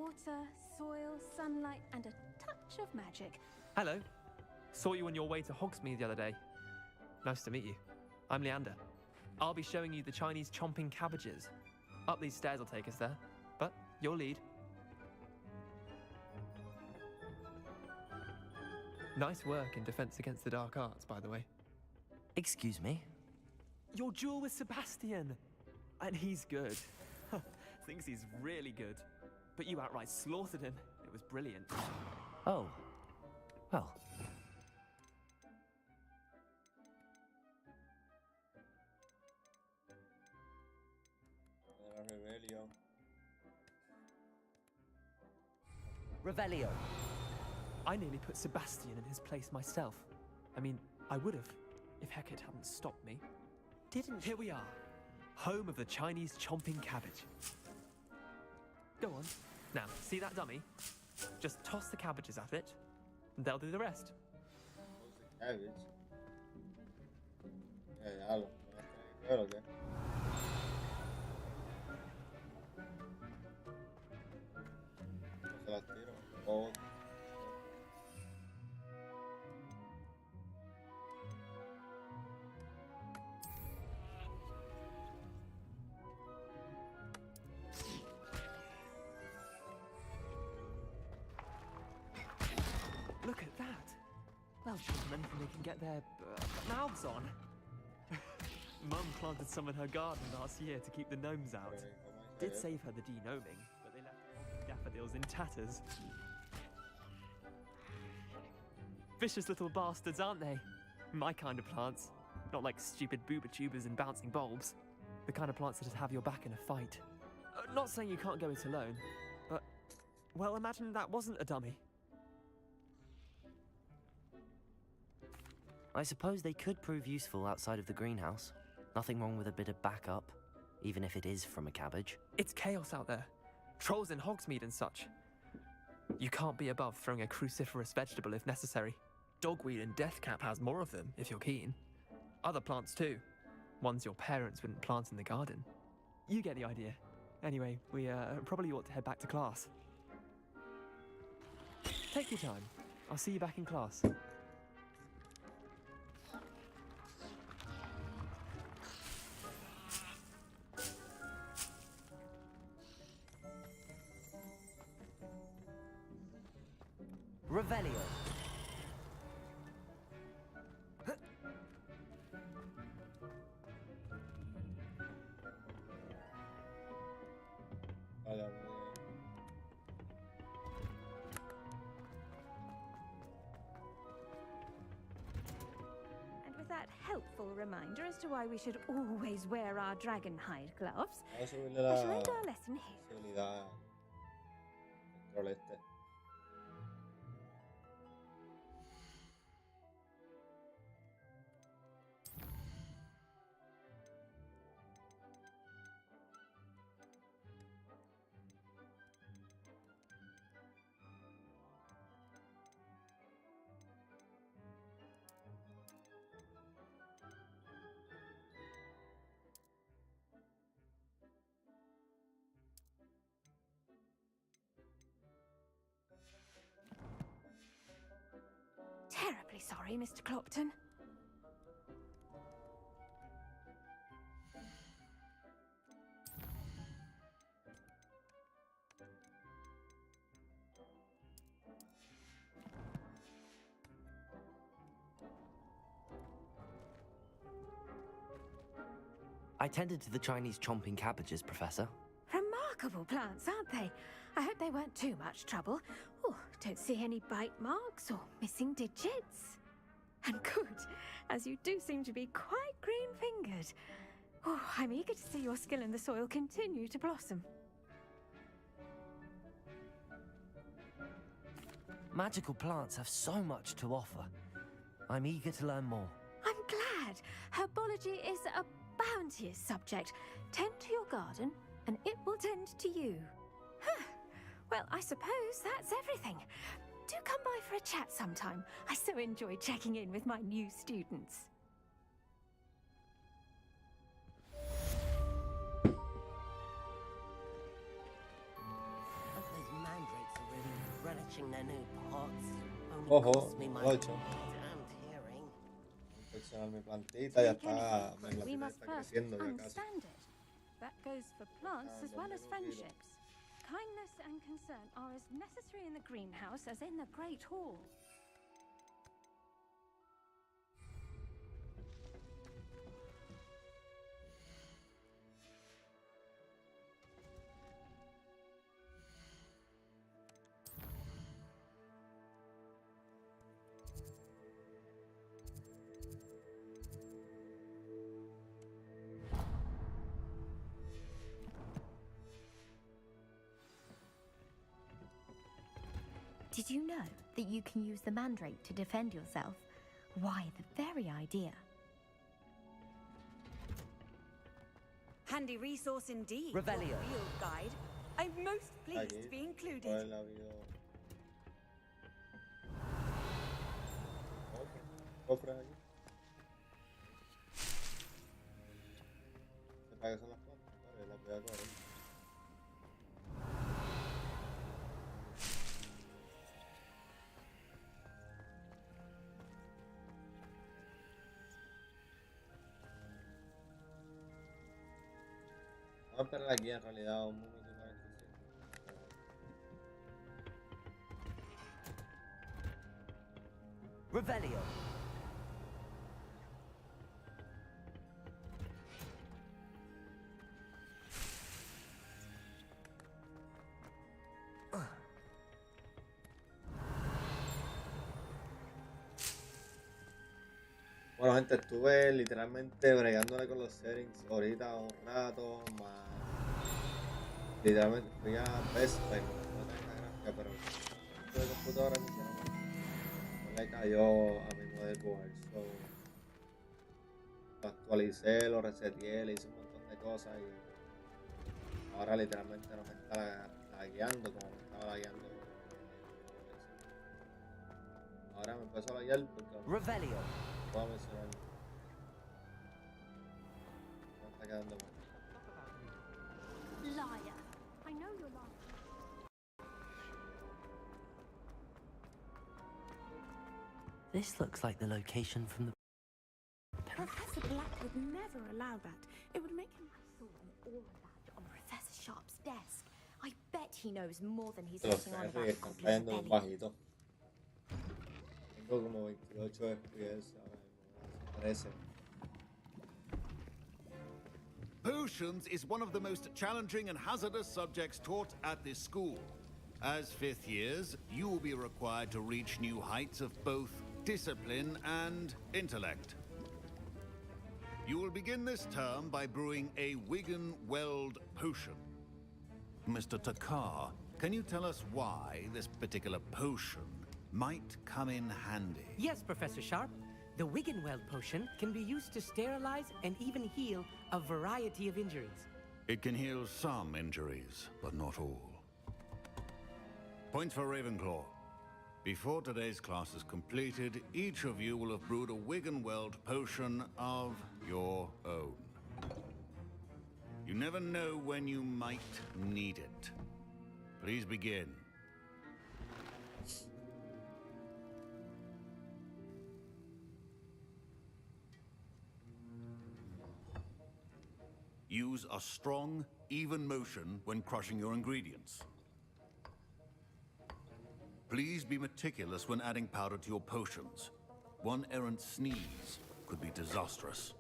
water, soil, sunlight, and a touch of magic. Hello. Saw you on your way to Hogsmeade the other day. Nice to meet you. I'm Leander. I'll be showing you the Chinese chomping cabbages. Up these stairs will take us there, but you'll lead. Nice work in Defense Against the Dark Arts, by the way. Excuse me? Your duel with Sebastian! And he's good. Thinks he's really good. But you outright slaughtered him. It was brilliant. Oh. Well. Revelio. I nearly put Sebastian in his place myself. I mean, I would have, if Hecate hadn't stopped me. Here we are. Home of the Chinese chomping cabbage. Go on. Now, see that dummy? Just toss the cabbages at it, and they'll do the rest. Cabbage. Ya lo claro que. Se las tiro. Oh. Look at that. They'll show them anything they can get their mouths on. Mum planted some in her garden last year to keep the gnomes out. Did save her the de-gnoming, but they left daffodils in tatters. Vicious little bastards, aren't they? My kind of plants. Not like stupid booba tubers and bouncing bulbs. The kind of plants that just have your back in a fight. Not saying you can't go it alone, but, well, imagine that wasn't a dummy. I suppose they could prove useful outside of the greenhouse. Nothing wrong with a bit of backup, even if it is from a cabbage. It's chaos out there. Trolls in Hogsmeade and such. You can't be above throwing a cruciferous vegetable if necessary. Dogweed and deathcap has more of them, if you're keen. Other plants too. Ones your parents wouldn't plant in the garden. You get the idea. Anyway, we probably ought to head back to class. Take your time. I'll see you back in class. Revelio. Vaya, And with that helpful reminder as to why we should always wear our dragon hide gloves, vamos a subirle I la shall end our lesson here. sensibilidad al troll este. Terribly sorry, Mr. Clopton. I tended to the Chinese chomping cabbages, Professor. Remarkable plants, aren't they? I hope they weren't too much trouble. Oh, don't see any bite marks or missing digits. And good, as you do seem to be quite green-fingered. Oh, I'm eager to see your skill in the soil continue to blossom. Magical plants have so much to offer. I'm eager to learn more. I'm glad. Herbology is a bounteous subject. Tend to your garden, and it will tend to you. Huh. Well, I suppose that's everything. Do come by for a chat sometime. I so enjoy checking in with my new students. But there's pots. Only Ojo, cost me no my lo he hecho. damned hearing. Inspeccionar mi plantita, ya está. Mi But we plantita must está first creciendo ya casi. understand it. That goes for plants as well as friendships. Kindness and concern are as necessary in the greenhouse as in the Great Hall. Did you know that you can use the mandrake to defend yourself? Why, the very idea. Handy resource indeed. Revelio. Your field guide. I'm most pleased Aquí, to be por included. él ha habido. Cofres aquí. ¿Para qué son las plantas? Vale, las voy a coger. Vamos a esperar aquí en realidad un minuto y 45. Revelio. Bueno, gente, estuve literalmente bregándole con los settings ahorita un rato, más literalmente fui a Best Buy, no tengo la gráfica, pero de computadora no le cayó a mi motherboard, so lo actualicé, lo reseteé, le hice un montón de cosas y ahora literalmente no me está lagueando como me estaba lagueando. Ahora me empezó a laguear porque Revelio. puedo mencionar. Me está quedando mal. Liar. I know you're lying. This looks like the location from the... Professor Black would never allow that. It would make him... I saw all of that on Professor Sharp's desk. I bet he knows more than he's Los letting on FPS about están Goblin cayendo un Rebellion. bajito. Tengo como 28 FPS ahora mismo, 13. Potions is one of the most challenging and hazardous subjects taught at this school. As fifth years, you will be required to reach new heights of both discipline and intellect. You will begin this term by brewing a Wigan-Weld potion. Mr. Takar, can you tell us why this particular potion might come in handy? Yes, Professor Sharp. The Wiggenweld potion can be used to sterilize and even heal a variety of injuries. It can heal some injuries, but not all. Points for Ravenclaw. Before today's class is completed, each of you will have brewed a Wiggenweld potion of your own. You never know when you might need it. Please begin. Use a strong, even motion when crushing your ingredients. Please be meticulous when adding powder to your potions. One errant sneeze could be disastrous.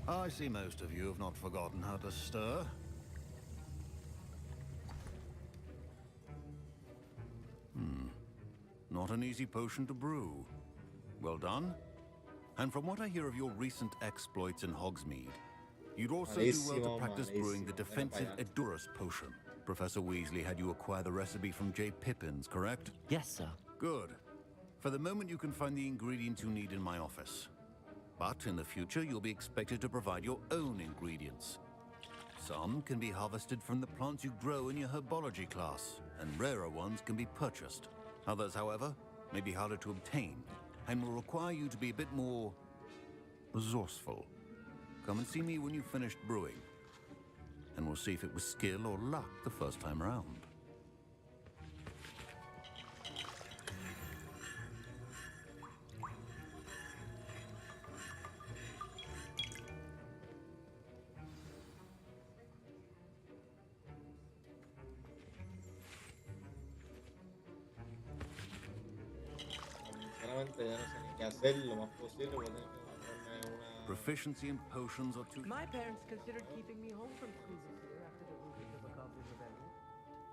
I see most of you have not forgotten how to stir. Not an easy potion to brew. Well done. And from what I hear of your recent exploits in Hogsmeade, you'd also do well to practice brewing the defensive Edurus potion. Professor Weasley had you acquire the recipe from J. Pippins, correct? Yes, sir. Good. For the moment, you can find the ingredients you need in my office. But in the future, you'll be expected to provide your own ingredients. Some can be harvested from the plants you grow in your herbology class, and rarer ones can be purchased. Others, however, may be harder to obtain, and will require you to be a bit more resourceful. Come and see me when you've finished brewing, and we'll see if it was skill or luck the first time around. Sinceramente ya no sé ni qué hacer, lo más posible voy a tener que comprarme una... Proficiency in potions are too... My parents considered keeping me home from school this year after the rulers of the Goblin Rebellion.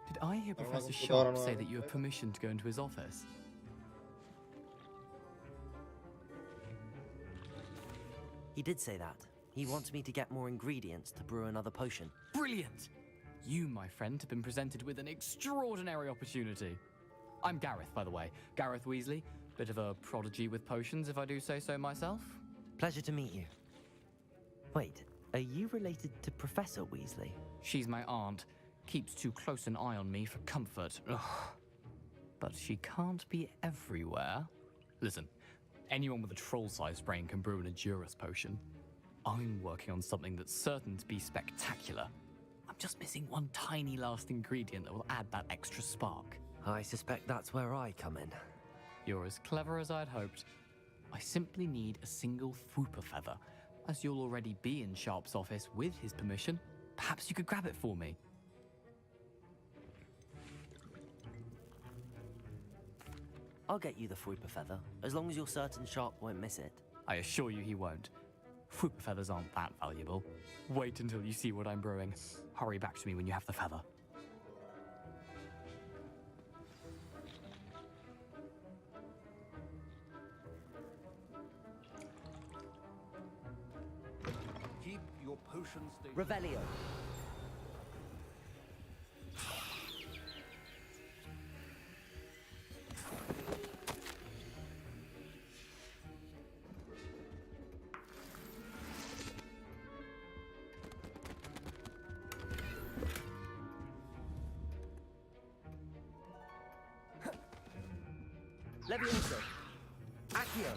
Did I hear Para una Professor computadora Sharp say nueva that you have completa. permission to go into his office? He did say that. He wants me to get more ingredients to brew another potion. Brilliant! You, my friend, have been presented with an extraordinary opportunity. I'm Gareth, by the way. Gareth Weasley. Bit of a prodigy with potions, if I do say so myself. Pleasure to meet you. Wait, are you related to Professor Weasley? She's my aunt. Keeps too close an eye on me for comfort. Ugh. But she can't be everywhere. Listen, anyone with a troll-sized brain can brew an Edurus potion. I'm working on something that's certain to be spectacular. I'm just missing one tiny last ingredient that will add that extra spark. I suspect that's where I come in. You're as clever as I'd hoped. I simply need a single Fwooper feather. As you'll already be in Sharp's office with his permission, perhaps you could grab it for me. I'll get you the Fwooper feather, as long as you're certain Sharp won't miss it. I assure you he won't. Fwooper feathers aren't that valuable. Wait until you see what I'm brewing. Hurry back to me when you have the feather. Keep your potion station... Revelio. Levioso. Accio.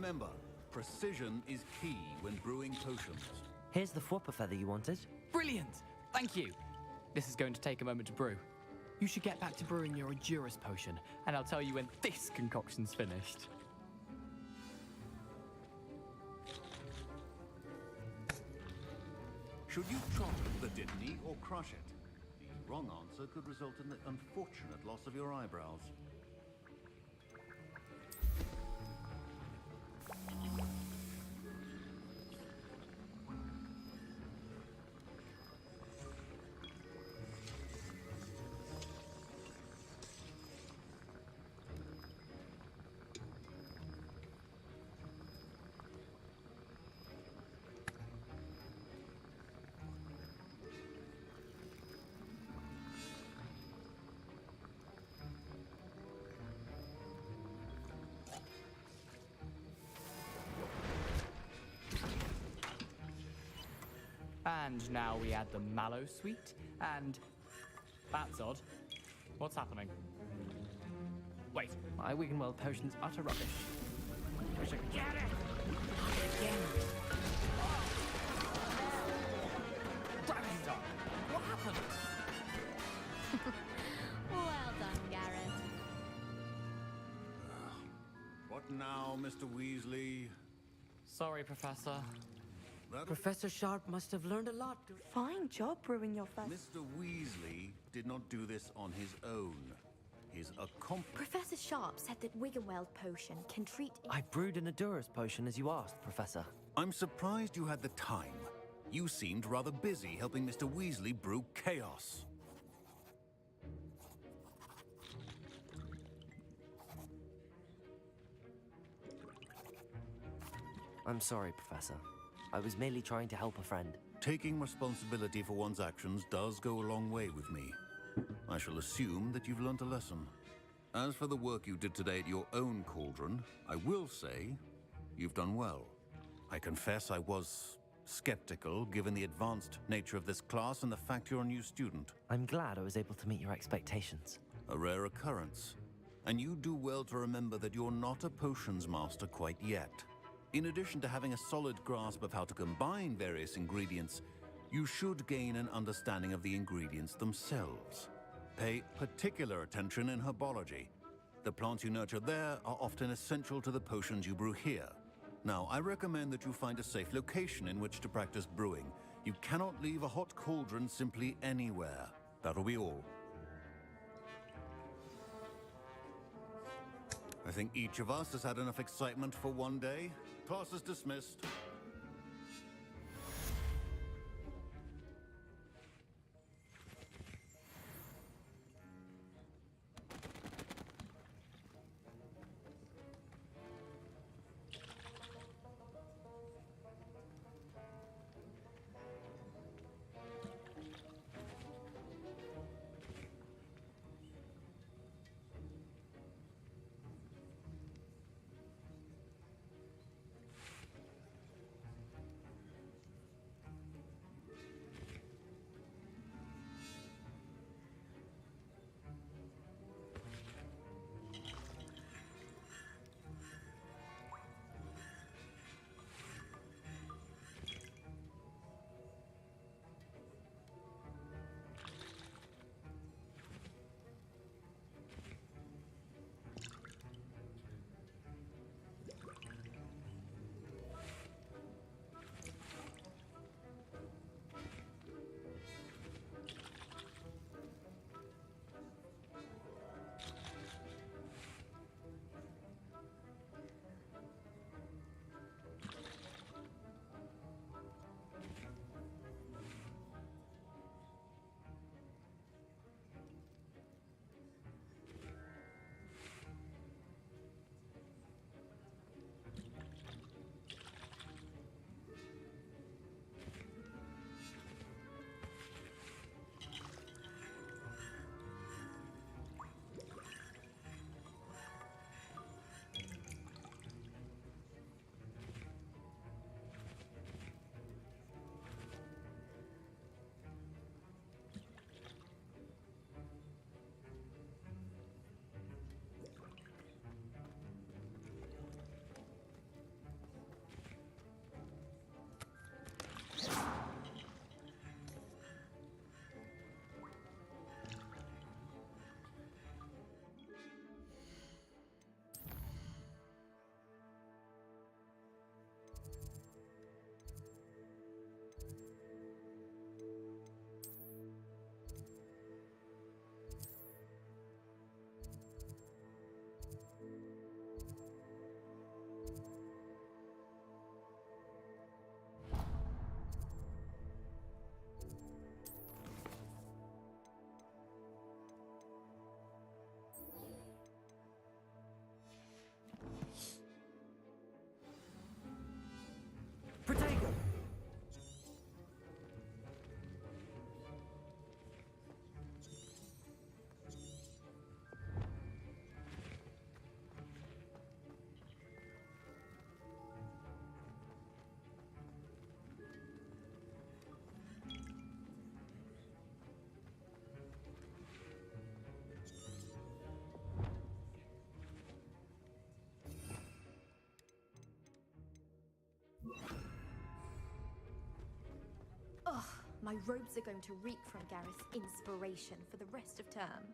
Remember, precision is key when brewing potions. Here's the flopper feather you wanted. Brilliant! Thank you. This is going to take a moment to brew. You should get back to brewing your Edurus potion, and I'll tell you when this concoction's finished. Should you chop the Dittany or crush it? The wrong answer could result in the unfortunate loss of your eyebrows. And now we add the mallow sweet, and... That's odd. What's happening? Wait, my Wiggenweld potion's utter rubbish. Wish I could get it! Again! Gravity Star! What happened? Well done, Gareth. What now, Mr. Weasley? Sorry, Professor. Professor Sharp must have learned a lot. Fine job brewing your first. Mr. Weasley did not do this on his own. His accomplice... Professor Sharp said that Wiggenweld potion can treat... I brewed an Edurus potion as you asked, Professor. I'm surprised you had the time. You seemed rather busy helping Mr. Weasley brew chaos. I'm sorry, Professor. I was merely trying to help a friend. Taking responsibility for one's actions does go a long way with me. I shall assume that you've learnt a lesson. As for the work you did today at your own cauldron, I will say you've done well. I confess I was skeptical given the advanced nature of this class and the fact you're a new student. I'm glad I was able to meet your expectations. A rare occurrence. And you do well to remember that you're not a potions master quite yet. In addition to having a solid grasp of how to combine various ingredients, you should gain an understanding of the ingredients themselves. Pay particular attention in herbology. The plants you nurture there are often essential to the potions you brew here. Now, I recommend that you find a safe location in which to practice brewing. You cannot leave a hot cauldron simply anywhere. That'll be all. I think each of us has had enough excitement for one day. Class is dismissed. My robes are going to reek from Gareth's inspiration for the rest of term.